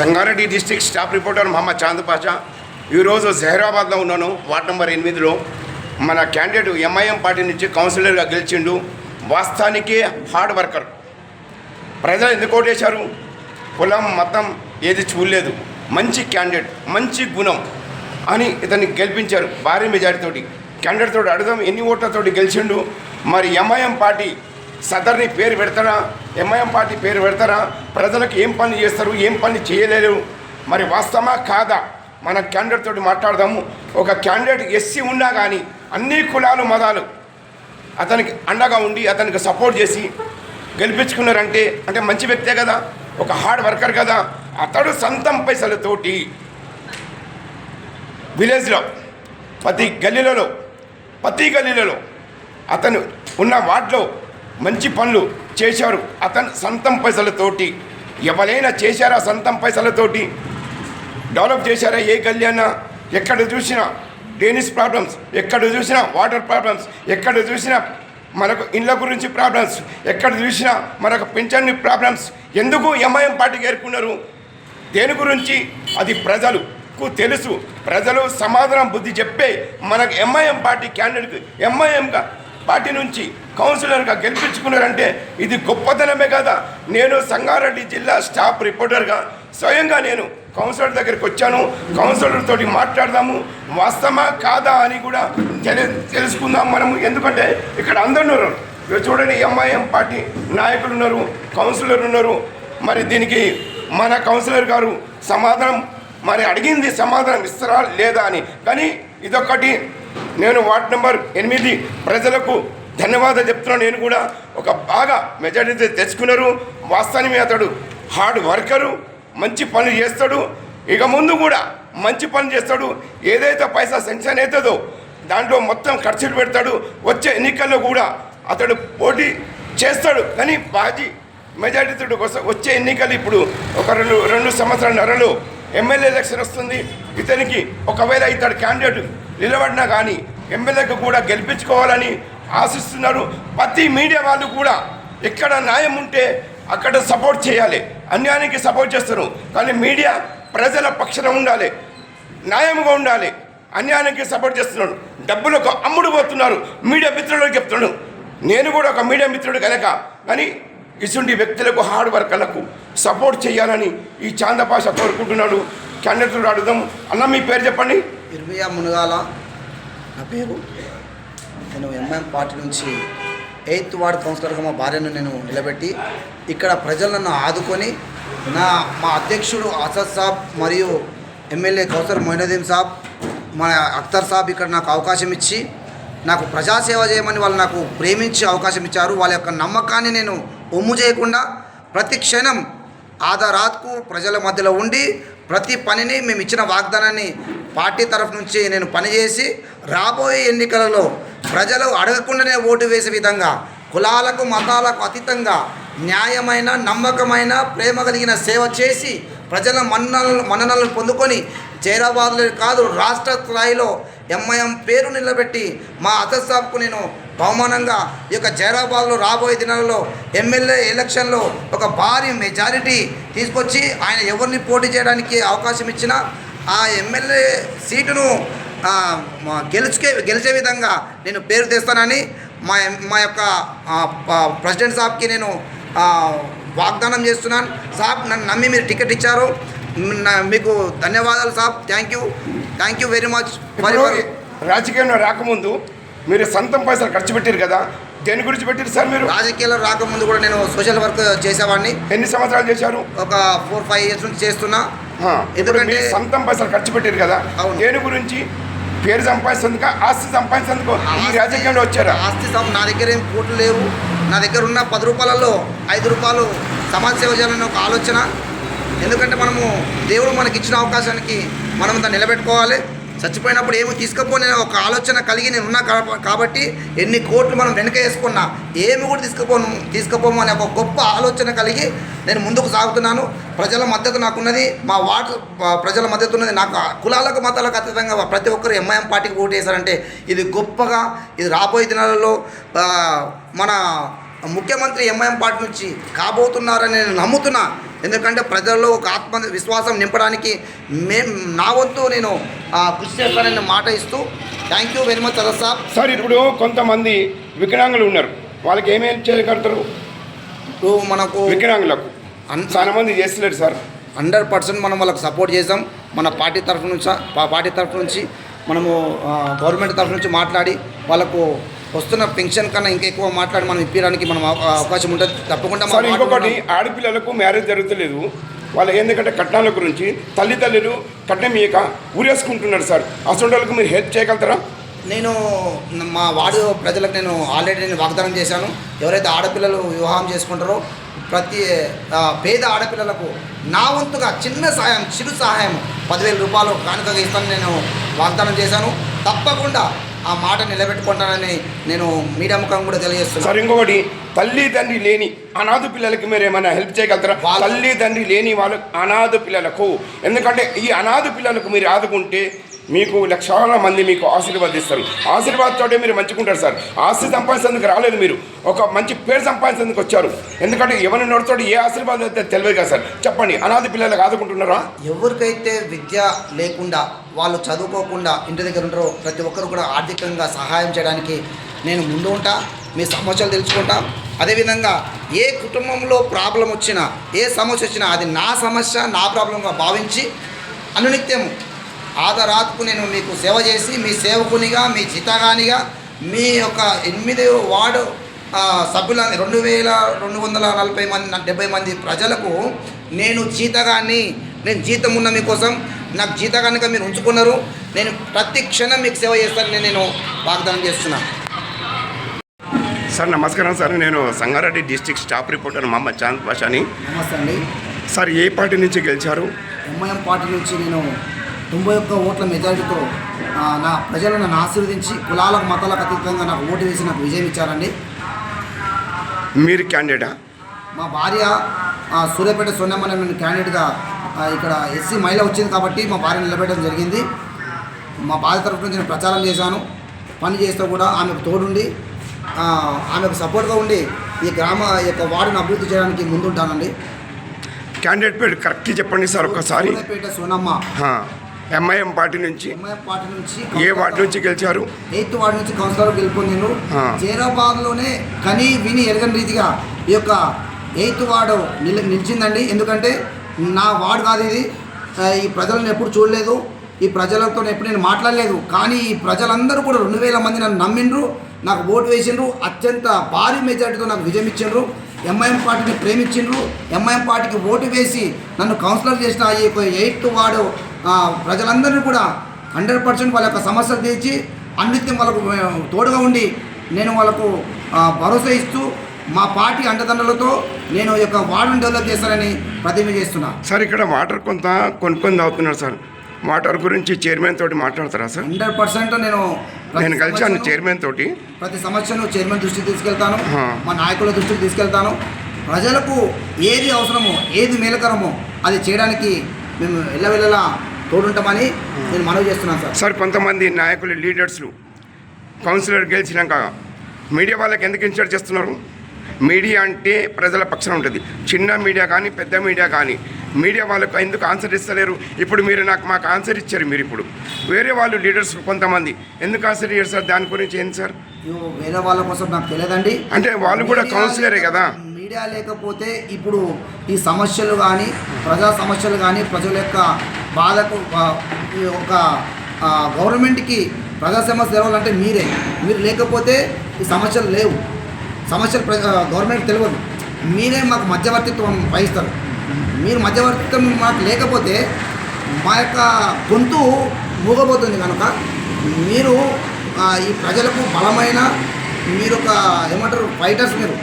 Sangareddy district staff reporter Mohammed Chand Pasha. ఈరోజు జహీరాబాద్లో ఉన్నాను. వార్డ్ నెంబర్ 8లో మన క్యాండిడేట్ ఎంఐఎం పార్టీ నుంచి కౌన్సిలర్గా గెలిచిండు. వాస్తవానికి హార్డ్ వర్కర్. ప్రజలు ఎందుకు ఓటేశారు? కులం మతం ఏది చూడలేదు. మంచి క్యాండిడేట్, మంచి గుణం అని ఇతన్ని గెలిపించారు భారీ మెజారిటీతోటి. క్యాండిడేట్ తోటి అడుగుదాం ఎన్ని ఓట్లతోటి గెలిచిండు. మరి ఎంఐఎం పార్టీ సదర్ని పేరు పెడతారా? ఎంఐఎం పార్టీ పేరు పెడతారా? ప్రజలకు ఏం పని చేస్తారు, ఏం పని చేయలేరు? మరి వాస్తవమా కాదా? మన క్యాండిడేట్ తోటి మాట్లాడదాము. ఒక క్యాండిడేట్ ఎస్సీ ఉన్నా కానీ అన్ని కులాలు మతాలు అతనికి అండగా ఉండి అతనికి సపోర్ట్ చేసి గెలిపించుకున్నారంటే అంటే మంచి వ్యక్తే కదా, ఒక హార్డ్ వర్కర్ కదా. అతడు సొంతం పైసలతోటి విలేజ్లో ప్రతి గల్లీలలో అతను ఉన్న వార్డులో మంచి పనులు చేశారు. అతను సొంతం పైసలతోటి ఎవరైనా చేశారా? సొంతం పైసలతోటి డెవలప్ చేశారా? ఏ గల్లీ అన్నా ఎక్కడ చూసినా డ్రైనేజ్ ప్రాబ్లమ్స్, ఎక్కడ చూసినా వాటర్ ప్రాబ్లమ్స్, ఎక్కడ చూసినా మనకు ఇళ్ళ గురించి ప్రాబ్లమ్స్, ఎక్కడ చూసినా మనకు పింఛన్ ప్రాబ్లమ్స్. ఎందుకు ఎంఐఎం పార్టీకి ఏర్కొన్నారు? దేని గురించి? అది ప్రజలకు తెలుసు. ప్రజలు సమాధానం బుద్ధి చెప్పే మనకు ఎంఐఎం పార్టీ క్యాండిడేట్కి ఎంఐఎంగా పార్టీ నుంచి కౌన్సిలర్గా గెలిపించుకున్నారంటే ఇది గొప్పతనమే కదా. నేను సంగారెడ్డి జిల్లా స్టాఫ్ రిపోర్టర్గా స్వయంగా నేను కౌన్సిలర్ దగ్గరికి వచ్చాను. కౌన్సిలర్ తోటి మాట్లాడదాము, వాస్తవమా కాదా అని కూడా తెలుసుకుందాం మనము. ఎందుకంటే ఇక్కడ అందరూ ఉన్నారు. చూడండి, ఎంఐఎం పార్టీ నాయకులు ఉన్నారు, కౌన్సిలర్ ఉన్నారు. మరి దీనికి మన కౌన్సిలర్ గారు సమాధానం మరి అడిగింది సమాధానం ఇస్తారా లేదా అని. కానీ ఇదొక్కటి నేను వార్డ్ నెంబర్ 8 ప్రజలకు ధన్యవాదాలు చెప్తున్నాను. నేను కూడా ఒక బాగా మెజారిటీ తెచ్చుకున్నారు. వాస్తవానికి అతడు హార్డ్ వర్కరు, మంచి పనులు చేస్తాడు. ఇక ముందు కూడా మంచి పనులు చేస్తాడు. ఏదైతే పైసా శాంక్షన్ అవుతుందో దాంట్లో మొత్తం ఖర్చులు పెడతాడు. వచ్చే ఎన్నికల్లో కూడా అతడు పోటీ చేస్తాడు. కానీ బాజీ మెజారిటీతో వచ్చే ఎన్నికలు ఇప్పుడు ఒక రెండు సంవత్సరాలన్నరలో ఎమ్మెల్యే ఎలక్షన్ వస్తుంది. ఇతనికి ఒకవేళ ఇతడు క్యాండిడేట్ నిలబడినా కానీ ఎమ్మెల్యేకు కూడా గెలిపించుకోవాలని ఆశిస్తున్నారు. ప్రతి మీడియా వాళ్ళు కూడా ఎక్కడ న్యాయం ఉంటే అక్కడ సపోర్ట్ చేయాలి. అన్యాయానికి సపోర్ట్ చేస్తారు. కానీ మీడియా ప్రజల పక్షాన ఉండాలి, న్యాయంగా ఉండాలి. అన్యాయానికి సపోర్ట్ చేస్తున్నాడు, డబ్బులకు అమ్ముడు పోతున్నారు. మీడియా మిత్రులకు చెప్తున్నాడు. నేను కూడా ఒక మీడియా మిత్రుడు కనుక కానీ ఇటువంటి వ్యక్తులకు హార్డ్ వర్కర్లకు సపోర్ట్ చేయాలని ఈ చాంద భాష కోరుకుంటున్నాడు. క్యాండిడేట్లు అడుగుదాం. అన్న మీ పేరు చెప్పండి. ఇర్మియా మునగాల నా పేరు. నేను ఎంఐఎం పార్టీ నుంచి 8th వార్డ్ కౌన్సిలర్గా మా భార్యను నేను నిలబెట్టి ఇక్కడ ప్రజలు నన్ను ఆదుకొని మా అధ్యక్షుడు అసద్ సాబ్ మరియు ఎమ్మెల్యే కౌసర్ మొయినుద్దీన్ సాబ్, మా అఖ్తర్ సాబ్ ఇక్కడ నాకు అవకాశం ఇచ్చి నాకు ప్రజాసేవ చేయమని వాళ్ళు నాకు ప్రేమించి అవకాశం ఇచ్చారు. వాళ్ళ యొక్క నమ్మకాన్ని నేను ఒమ్ము చేయకుండా ప్రతి క్షణం ఆధారాత్కు ప్రజల మధ్యలో ఉండి ప్రతి పనిని మేము ఇచ్చిన వాగ్దానాన్ని పార్టీ తరఫు నుంచి నేను పనిచేసి రాబోయే ఎన్నికలలో ప్రజలు అడగకుండానే ఓటు వేసే విధంగా కులాలకు మతాలకు అతీతంగా న్యాయమైన నమ్మకమైన ప్రేమ కలిగిన సేవ చేసి ప్రజల మన్ననలను పొందుకొని జైరాబాద్లో కాదు రాష్ట్ర స్థాయిలో ఎంఐఎం పేరు నిలబెట్టి మా అసద్ సాబ్కు నేను బహుమానంగా ఈ యొక్క జైరాబాద్లో రాబోయే దినాలలో ఎమ్మెల్యే ఎలక్షన్లో ఒక భారీ మెజారిటీ తీసుకొచ్చి ఆయన ఎవరిని పోటీ చేయడానికి అవకాశం ఇచ్చినా ఆ ఎమ్మెల్యే సీటును గెలిచే విధంగా నేను పేరు తెస్తానని మా యొక్క ప్రెసిడెంట్ సాబ్కి నేను వాగ్దానం చేస్తున్నాను. సాబ్ నన్ను నమ్మి మీరు టికెట్ ఇచ్చారు, మీకు ధన్యవాదాలు సాబ్. Thank you very much. రాజకీయంలో రాకముందు మీరు సొంతం పైసలు ఖర్చు పెట్టారు కదా, దేని గురించి పెట్టారు సార్? మీరు రాజకీయాల్లో రాకముందు కూడా నేను సోషల్ వర్క్ చేసేవాడిని. ఎన్ని సంవత్సరాలు చేశారు? ఒక 4-5 years నుంచి చేస్తున్నా. ఎందుకంటే సొంతం పైసలు ఖర్చు పెట్టారు కదా, దేని గురించి? పేరు సంపాదించేందుకు, ఆస్తి సంపాదించేందుకు ఈ రాజకీయంలో వచ్చారా? ఆస్తి నా దగ్గర ఏం కోట్లు లేవు. నా దగ్గర ఉన్న 10 రూపాయలలో 5 రూపాయలు సమాజ సేవ చేయాలని ఒక ఆలోచన. ఎందుకంటే మనము దేవుడు మనకి ఇచ్చిన అవకాశానికి మనం దాన్ని నిలబెట్టుకోవాలి. చచ్చిపోయినప్పుడు ఏమి తీసుకుపోనే ఒక ఆలోచన కలిగి నేను ఉన్నా కాబట్టి ఎన్ని కోట్లు మనం వెనక వేసుకున్నా ఏమి కూడా తీసుకుపోము అనే ఒక గొప్ప ఆలోచన కలిగి నేను ముందుకు సాగుతున్నాను. ప్రజల మద్దతు నాకున్నది, మా వార్డు ప్రజల మద్దతు ఉన్నది. నాకు కులాలకు మతాలకు అతీతంగా ప్రతి ఒక్కరు ఎంఐఎం పార్టీకి ఓటు వేశారంటే ఇది గొప్పగా, ఇది రాబోయే దినాలలో మన ముఖ్యమంత్రి ఎంఐఎం పార్టీ నుంచి కాబోతున్నారని నేను నమ్ముతున్నా. ఎందుకంటే ప్రజల్లో ఒక ఆత్మ విశ్వాసం నింపడానికి నా వంతు నేను కృషి చేస్తానని మాట ఇస్తూ thank you very much Sadar Saab. Sir ఇప్పుడు కొంతమంది వికలాంగులు ఉన్నారు, వాళ్ళకి ఏమేమి చేయగలుగుతారు? ఇప్పుడు మనకు వికలాంగులకు చాలా మంది చేస్తలేరు సార్. 100% మనం వాళ్ళకి సపోర్ట్ చేసాం. మన పార్టీ తరఫు నుంచి మనము గవర్నమెంట్ తరఫు నుంచి మాట్లాడి వాళ్ళకు వస్తున్న పెన్షన్ కన్నా ఇంకా ఎక్కువ మాట్లాడి మనం ఇప్పడానికి మనం అవకాశం ఉంటుంది తప్పకుండా. సార్ ఇంకొకటి, ఆడపిల్లలకు మ్యారేజ్ జరుగుతలేదు, వాళ్ళు ఎందుకంటే కట్నాల గురించి తల్లిదండ్రులు కట్నం ఇయ్యక ఊరేసుకుంటున్నారు సార్. అసలు వాళ్ళకు మీరు హెల్ప్ చేయగలుగుతారా? నేను మా వార్డు ప్రజలకు నేను ఆల్రెడీ వాగ్దానం చేశాను. ఎవరైతే ఆడపిల్లలు వివాహం చేసుకుంటారో ప్రతి పేద ఆడపిల్లలకు నా వంతుగా చిన్న సహాయం, చిరు సహాయం 10,000 రూపాయలు కానుకగా ఇస్తానని నేను వాగ్దానం చేశాను. తప్పకుండా ఆ మాట నిలబెట్టుకుంటానని నేను మీడియా ముఖం కూడా తెలియజేస్తున్నాను. సార్ ఇంకొకటి, తల్లిదండ్రి లేని అనాథ పిల్లలకి మీరు ఏమైనా హెల్ప్ చేయగలుగుతారా? తల్లిదండ్రి లేని వాళ్ళ అనాథ పిల్లలకు, ఎందుకంటే ఈ అనాథ పిల్లలకు మీరు ఆదుకుంటే మీకు లక్షల మంది మీకు ఆశీర్వాదిస్తారు. ఆశీర్వాదంతో మీరు మంచుకుంటారు సార్. ఆస్తి సంపాదించేందుకు రాలేదు, మీరు ఒక మంచి పేరు సంపాదించేందుకు వచ్చారు. ఎందుకంటే ఎవరి నోటితో ఏ ఆశీర్వాదం అయితే తెలియదు కదా సార్. చెప్పండి, అనాథ పిల్లలకు ఆదుకుంటున్నారా? ఎవరికైతే విద్య లేకుండా వాళ్ళు చదువుకోకుండా ఇంటి దగ్గర ఉంటారో ప్రతి ఒక్కరు కూడా ఆర్థికంగా సహాయం చేయడానికి నేను ముందు ఉంటా. మీ సమస్యలు తెలుసుకుంటా. అదేవిధంగా ఏ కుటుంబంలో ప్రాబ్లం వచ్చినా, ఏ సమస్య వచ్చినా అది నా సమస్య, నా ప్రాబ్లంగా భావించి అనునిత్యం ఆదరాత్కు నేను మీకు సేవ చేసి మీ సేవకునిగా, మీ చితగానిగా, మీ యొక్క 8 వార్డు సభ్యులని 2,240 మంది 70 మంది ప్రజలకు నేను జీతగాన్ని, నేను జీతం ఉన్న మీకోసం నాకు జీతగానిగా మీరు ఉంచుకున్నారు. నేను ప్రతి క్షణం మీకు సేవ చేస్తానని నేను వాగ్దానం చేస్తున్నాను. సార్ నమస్కారం సార్, నేను Sangareddy district staff reporter Mohammed Chand బాషాని. నమస్తే అండి. సార్ ఏ పార్టీ నుంచి గెలిచారు? ఎంఐఎం పార్టీ నుంచి నేను 91 ఓట్ల మెజారిటీతో నా ప్రజలు నన్ను ఆశీర్వదించి కులాలకు మతాలకు అతీతంగా నాకు ఓటు వేసి నాకు విజయం ఇచ్చారండి. మీరు క్యాండిడేటా? మా భార్య సూర్యాపేట సోనమ్మని నేను క్యాండిడేట్గా ఇక్కడ ఎస్సీ మహిళ వచ్చింది కాబట్టి మా భార్య నిలబెట్టడం జరిగింది. మా భార్య తరఫు నుంచి నేను ప్రచారం చేశాను. పని చేస్తూ కూడా ఆమెకు తోడుండి ఆమెకు సపోర్ట్గా ఉండి ఈ యొక్క వార్డును అభివృద్ధి చేయడానికి ముందుంటానండి. క్యాండిడేట్ పేరు కరెక్ట్గా చెప్పండి సార్ ఒక్కసారి. సూర్యాపేట సోనమ్మ, ఎంఐఎం పార్టీ నుంచి. ఎంఐఎం పార్టీ నుంచి ఏ వార్డు నుంచి గెలిచారు? 8th వార్డు నుంచి కౌన్సిలర్ గెలుపొందిండ్రు. జైరాబాద్లోనే కని విని ఎరగని రీతిగా ఈ యొక్క 8th వార్డు నిలిచిందండి. ఎందుకంటే నా వార్డు కాదు ఇది. ఈ ప్రజలను ఎప్పుడు చూడలేదు, ఈ ప్రజలతో ఎప్పుడు నేను మాట్లాడలేదు. కానీ ఈ ప్రజలందరూ కూడా 2,000 మంది నన్ను నమ్మిండ్రు, నాకు ఓటు వేసిండ్రు. అత్యంత భారీ మెజార్టీతో నాకు విజయం ఇచ్చిండ్రు. ఎంఐఎం పార్టీని ప్రేమించిండ్రు. ఎంఐఎం పార్టీకి ఓటు వేసి నన్ను కౌన్సిలర్ చేసిన ఈ 8th వార్డు ప్రజలందరినీ కూడా 100% వాళ్ళ యొక్క సమస్యలు తీర్చి అన్నిత్యం వాళ్ళకు తోడుగా ఉండి నేను వాళ్ళకు భరోసా ఇస్తూ మా పార్టీ అండదండలతో నేను ఈ యొక్క వార్డును డెవలప్ చేస్తానని ప్రతిజ్ఞ చేస్తున్నా. సార్ ఇక్కడ వాటర్ కొంత కొనుక్కొని అవుతున్నారు సార్. వాటర్ గురించి చైర్మన్ తోటి మాట్లాడతారా సార్? 100% నేను కలిసాను చైర్మన్ తోటి. ప్రతి సమస్యను చైర్మన్ దృష్టికి తీసుకెళ్తాను, మా నాయకుల దృష్టికి తీసుకెళ్తాను. ప్రజలకు ఏది అవసరమో, ఏది మేలకరమో అది చేయడానికి మేము ఎల్లవెల్లలా తోడుంటామని నేను మనవి చేస్తున్నాను సార్. సార్ కొంతమంది నాయకులు, లీడర్స్లు కౌన్సిలర్ గెలిచినాక మీడియా వాళ్ళకి ఎందుకు ఇన్సర్ట్ చేస్తున్నారు? మీడియా అంటే ప్రజల పక్షాన ఉంటుంది. చిన్న మీడియా కానీ పెద్ద మీడియా కానీ మీడియా వాళ్ళకు ఎందుకు ఆన్సర్ ఇస్తలేరు? ఇప్పుడు మీరు మాకు ఆన్సర్ ఇచ్చారు, మీరు ఇప్పుడు వేరే వాళ్ళు లీడర్స్ కొంతమంది ఎందుకు ఆన్సర్ ఇయ్యారు సార్? దాని గురించి ఏంటి సార్? వేరే వాళ్ళ కోసం నాకు తెలియదండి. అంటే వాళ్ళు కూడా కౌన్సిలరే కదా. మీడియా లేకపోతే ఇప్పుడు ఈ సమస్యలు కానీ, ప్రజా సమస్యలు కానీ, ప్రజల యొక్క బాధకు ఒక గవర్నమెంట్కి ప్రజా సమస్య తెలవాలంటే మీరు లేకపోతే ఈ సమస్యలు లేవు. సమస్యలు గవర్నమెంట్ తెలియదు. మీరే మాకు మధ్యవర్తిత్వం వహిస్తారు. మీరు మధ్యవర్తిత్వం మాకు లేకపోతే మా యొక్క గొంతు మూగబోతుంది. కనుక మీరు ఈ ప్రజలకు బలమైన, మీరు ఒక ఏమంటారు ఫైటర్స్, మీరు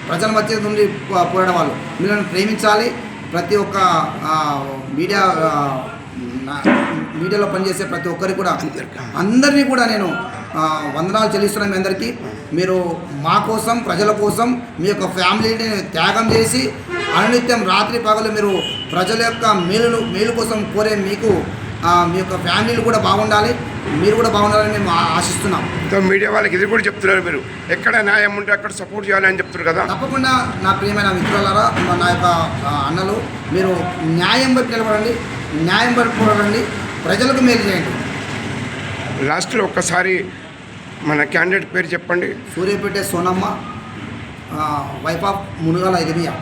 ప్రజల మధ్య నుండి పోరాడే వాళ్ళు. మీరు ప్రేమించాలి. ప్రతి ఒక్క మీడియాలో పనిచేసే ప్రతి ఒక్కరికి కూడా అందరినీ కూడా నేను వందనాలు చెల్లిస్తున్నాను. మీ అందరికీ మీరు మా కోసం, ప్రజల కోసం మీ యొక్క ఫ్యామిలీని త్యాగం చేసి అనునిత్యం రాత్రి పగలు మీరు ప్రజల యొక్క మేలు కోసం కోరే మీకు మీ యొక్క ఫ్యామిలీలు కూడా బాగుండాలి. మీరు కూడా బాగున్నారని మేము ఆశిస్తున్నాం. సో మీడియా వాళ్ళకి ఇది కూడా చెప్తున్నారు, మీరు ఎక్కడ న్యాయం ఉంటే అక్కడ సపోర్ట్ చేయాలని చెప్తున్నారు కదా. తప్పకుండా నా ప్రియమైన మిత్రులారా, నా యొక్క అన్నలు, మీరు న్యాయం వైపు నిలబడండి, న్యాయం వైపు పోరాడండి, ప్రజలకు మేలు చేయండి. లాస్ట్లో ఒక్కసారి మన క్యాండిడేట్ పేరు చెప్పండి. Suryapet Sonamma, wife of Munugala ఇదిమియా.